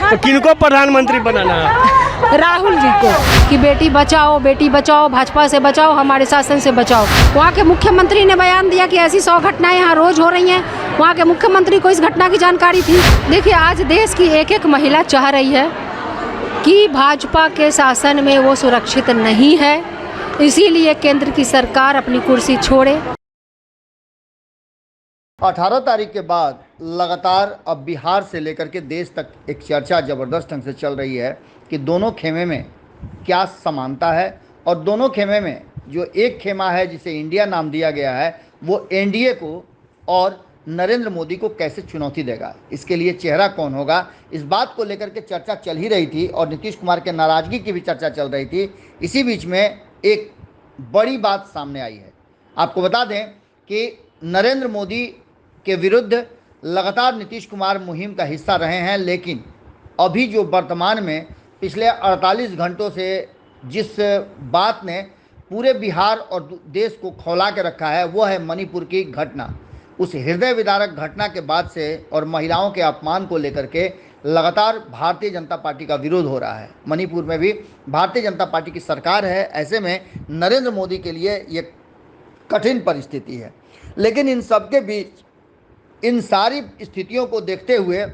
तो किनको प्रधानमंत्री बनाना है? राहुल जी को, कि बेटी बचाओ, भाजपा से बचाओ, हमारे शासन से बचाओ। वहाँ के मुख्यमंत्री ने बयान दिया कि ऐसी 100 घटनाएं यहाँ रोज हो रही हैं। वहाँ के मुख्यमंत्री को इस घटना की जानकारी थी। देखिए, आज देश की एक एक महिला चाह रही है कि भाजपा के शासन में वो सुरक्षित नहीं है, इसीलिए केंद्र की सरकार अपनी कुर्सी छोड़े। 18 तारीख के बाद लगातार अब बिहार से लेकर के देश तक एक चर्चा ज़बरदस्त ढंग से चल रही है कि दोनों खेमे में क्या समानता है और दोनों खेमे में जो एक खेमा है जिसे इंडिया नाम दिया गया है वो एनडीए को और नरेंद्र मोदी को कैसे चुनौती देगा, इसके लिए चेहरा कौन होगा, इस बात को लेकर के चर्चा चल ही रही थी और नीतीश कुमार के नाराज़गी की भी चर्चा चल रही थी। इसी बीच में एक बड़ी बात सामने आई है। आपको बता दें कि नरेंद्र मोदी के विरुद्ध लगातार नीतीश कुमार मुहिम का हिस्सा रहे हैं, लेकिन अभी जो वर्तमान में पिछले 48 घंटों से जिस बात ने पूरे बिहार और देश को खौला के रखा है वो है मणिपुर की घटना। उस हृदय विदारक घटना के बाद से और महिलाओं के अपमान को लेकर के लगातार भारतीय जनता पार्टी का विरोध हो रहा है। मणिपुर में भी भारतीय जनता पार्टी की सरकार है, ऐसे में नरेंद्र मोदी के लिए ये कठिन परिस्थिति है। लेकिन इन सबके बीच इन सारी स्थितियों को देखते हुए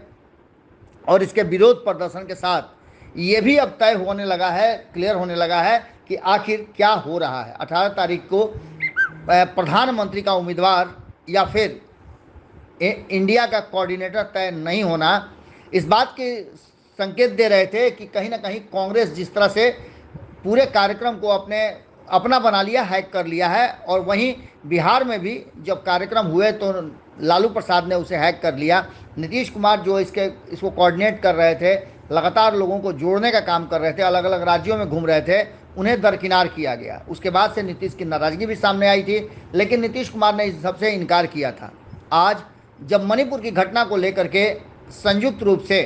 और इसके विरोध प्रदर्शन के साथ ये भी अब तय होने लगा है, क्लियर होने लगा है कि आखिर क्या हो रहा है। 18 तारीख को प्रधानमंत्री का उम्मीदवार या फिर इंडिया का कोऑर्डिनेटर तय नहीं होना, इस बात के संकेत दे रहे थे कि कहीं ना कहीं कांग्रेस जिस तरह से पूरे कार्यक्रम को अपना बना लिया, हैक कर लिया है, और वहीं बिहार में भी जब कार्यक्रम हुए तो लालू प्रसाद ने उसे हैक कर लिया। नीतीश कुमार जो इसको कोऑर्डिनेट कर रहे थे, लगातार लोगों को जोड़ने का काम कर रहे थे, अलग अलग राज्यों में घूम रहे थे, उन्हें दरकिनार किया गया। उसके बाद से नीतीश की नाराज़गी भी सामने आई थी, लेकिन नीतीश कुमार ने इस सबसे इनकार किया था। आज जब मणिपुर की घटना को लेकर के संयुक्त रूप से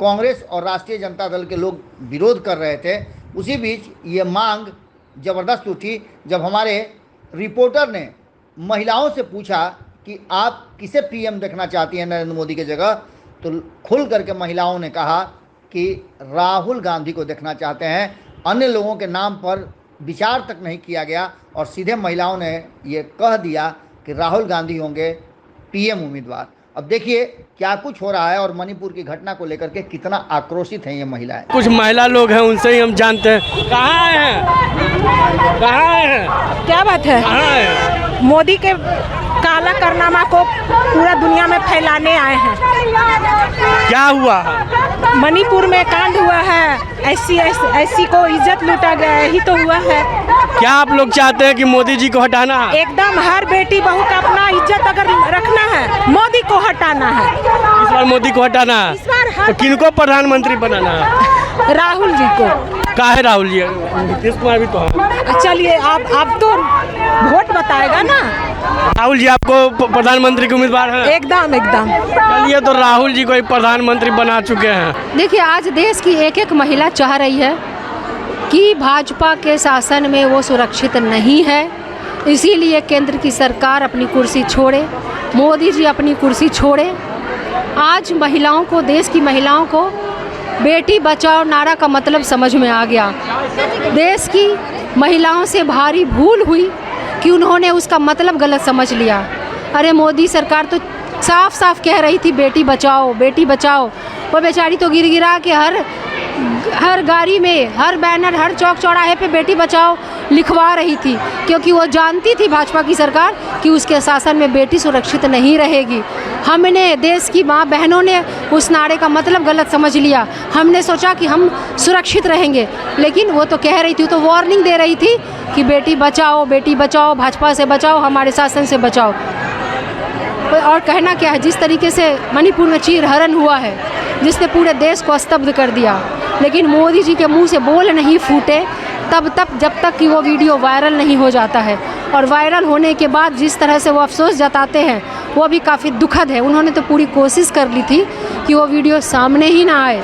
कांग्रेस और राष्ट्रीय जनता दल के लोग विरोध कर रहे थे, उसी बीच ये मांग ज़बरदस्त उठी जब हमारे रिपोर्टर ने महिलाओं से पूछा कि आप किसे पीएम देखना चाहती हैं नरेंद्र मोदी की जगह, तो खुल करके महिलाओं ने कहा कि राहुल गांधी को देखना चाहते हैं। अन्य लोगों के नाम पर विचार तक नहीं किया गया और सीधे महिलाओं ने ये कह दिया कि राहुल गांधी होंगे पीएम उम्मीदवार। अब देखिए क्या कुछ हो रहा है और मणिपुर की घटना को लेकर के कितना आक्रोशित हैं ये महिलाएं। कुछ महिला लोग हैं, उनसे ही हम जानते हैं। कहाँ हैं? क्या बात है? कहाँ हैं? मोदी के काला कारनामा को पूरा दुनिया में फैलाने आए हैं। क्या हुआ? मणिपुर में कांड हुआ है, ऐसी को इज्जत लूटा गया, यही तो हुआ है। क्या आप लोग चाहते हैं कि मोदी जी को हटाना है? एकदम हर बेटी बहू का अपना इज्जत अगर रखना है, मोदी को हटाना है। इस बार मोदी को हटाना है? इस बार तो किनको प्रधानमंत्री बनाना है? राहुल जी को। कहाँ है राहुल जी? नीतीश कुमार भी तो है। चलिए आप तो वोट बताएगा ना। राहुल जी आपको प्रधानमंत्री के उम्मीदवार हैं? एकदम। चलिए, तो राहुल जी को एक प्रधानमंत्री बना चुके हैं। देखिए, आज देश की एक एक महिला चाह रही है कि भाजपा के शासन में वो सुरक्षित नहीं है, इसीलिए केंद्र की सरकार अपनी कुर्सी छोड़े, मोदी जी अपनी कुर्सी छोड़े। आज महिलाओं को, देश की महिलाओं को बेटी बचाओ नारा का मतलब समझ में आ गया। देश की महिलाओं से भारी भूल हुई कि उन्होंने उसका मतलब गलत समझ लिया। अरे मोदी सरकार तो साफ साफ कह रही थी बेटी बचाओ, बेटी बचाओ। वो बेचारी तो गिरा के हर गाड़ी में, हर बैनर, हर चौक चौराहे पे बेटी बचाओ लिखवा रही थी, क्योंकि वो जानती थी भाजपा की सरकार कि उसके शासन में बेटी सुरक्षित नहीं रहेगी। हमने, देश की माँ बहनों ने उस नारे का मतलब गलत समझ लिया। हमने सोचा कि हम सुरक्षित रहेंगे, लेकिन वो तो कह रही थी, तो वार्निंग दे रही थी कि बेटी बचाओ, भाजपा से बचाओ, हमारे शासन से बचाओ। और कहना क्या है, जिस तरीके से मणिपुर में चीरहरण हुआ है, जिसने पूरे देश को स्तब्ध कर दिया, लेकिन मोदी जी के मुंह से बोल नहीं फूटे जब तक कि वो वीडियो वायरल नहीं हो जाता है। और वायरल होने के बाद जिस तरह से वो अफसोस जताते हैं वो भी काफ़ी दुखद है। उन्होंने तो पूरी कोशिश कर ली थी कि वो वीडियो सामने ही ना आए,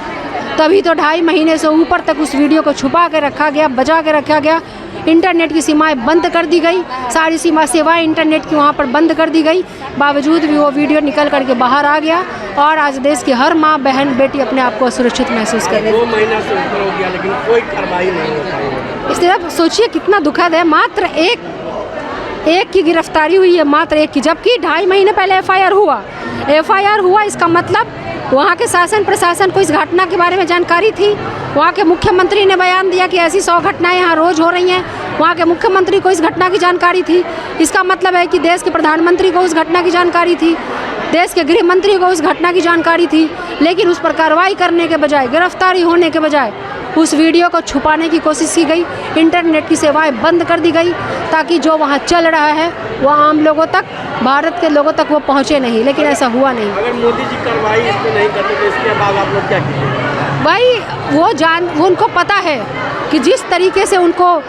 तभी तो 2.5 महीने से ऊपर तक उस वीडियो को छुपा के रखा गया, बचा के रखा गया। इंटरनेट की सीमाएं बंद कर दी गई, सारी सेवाएं इंटरनेट की वहाँ पर बंद कर दी गई। बावजूद भी वो वीडियो निकल करके बाहर आ गया और आज देश की हर माँ, बहन, बेटी अपने आप को असुरक्षित महसूस कर रही है। 2 महीना से ऊपर हो गया लेकिन कोई कार्रवाई नहीं हो पाई। इस तरह सोचिए कितना दुखद है। मात्र एक की गिरफ्तारी हुई है, मात्र एक की, जबकि 2.5 महीने पहले एफआईआर हुआ। इसका मतलब वहाँ के शासन प्रशासन को इस घटना के बारे में जानकारी थी। वहाँ के मुख्यमंत्री ने बयान दिया कि ऐसी 100 घटनाएं यहाँ रोज हो रही हैं। वहाँ के मुख्यमंत्री को इस घटना की जानकारी थी। इसका मतलब है कि देश के प्रधानमंत्री को उस घटना की जानकारी थी, देश के गृह मंत्री को उस घटना की जानकारी थी। लेकिन उस पर कार्रवाई करने के बजाय, गिरफ्तारी होने के बजाय उस वीडियो को छुपाने की कोशिश की गई। इंटरनेट की सेवाएं बंद कर दी गई ताकि जो वहाँ चल रहा है वो आम लोगों तक, भारत के लोगों तक वो पहुँचे नहीं। लेकिन ऐसा हुआ नहीं। अगर मोदी जी कार्रवाई इस पर नहीं करते तो इसके बाद आप लोग क्या करेंगे? भाई वो उनको पता है कि जिस तरीके से उनको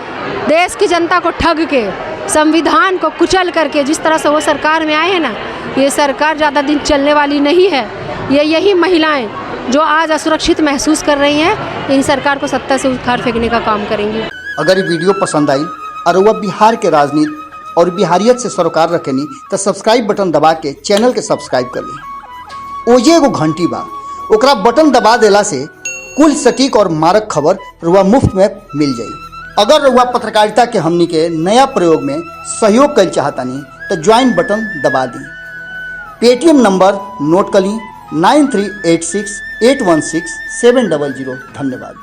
देश की जनता को ठग के, संविधान को कुचल करके जिस तरह से वो सरकार में आए हैं ना, ये सरकार ज़्यादा दिन चलने वाली नहीं है। यही महिलाएं जो आज असुरक्षित महसूस कर रही हैं, इन सरकार को सत्ता से उखाड़ फेंकने का काम करेंगी। अगर ये वीडियो पसंद आई और वह बिहार के राजनीति और बिहारियत से सरोकार रखेनी तो सब्सक्राइब बटन दबा के चैनल के सब्सक्राइब कर ली। ओजे एगो घंटी बा, ओकरा बटन दबा देला से कुल सटीक और मारक खबर रुआ मुफ्त में मिल जाई। अगर रुआ पत्रकारिता के हमनी के नया प्रयोग में सहयोग कर चाहतानी तो ज्वाइन बटन दबा दी। पेटीएम नंबर नोट कर ली 9386816700। धन्यवाद।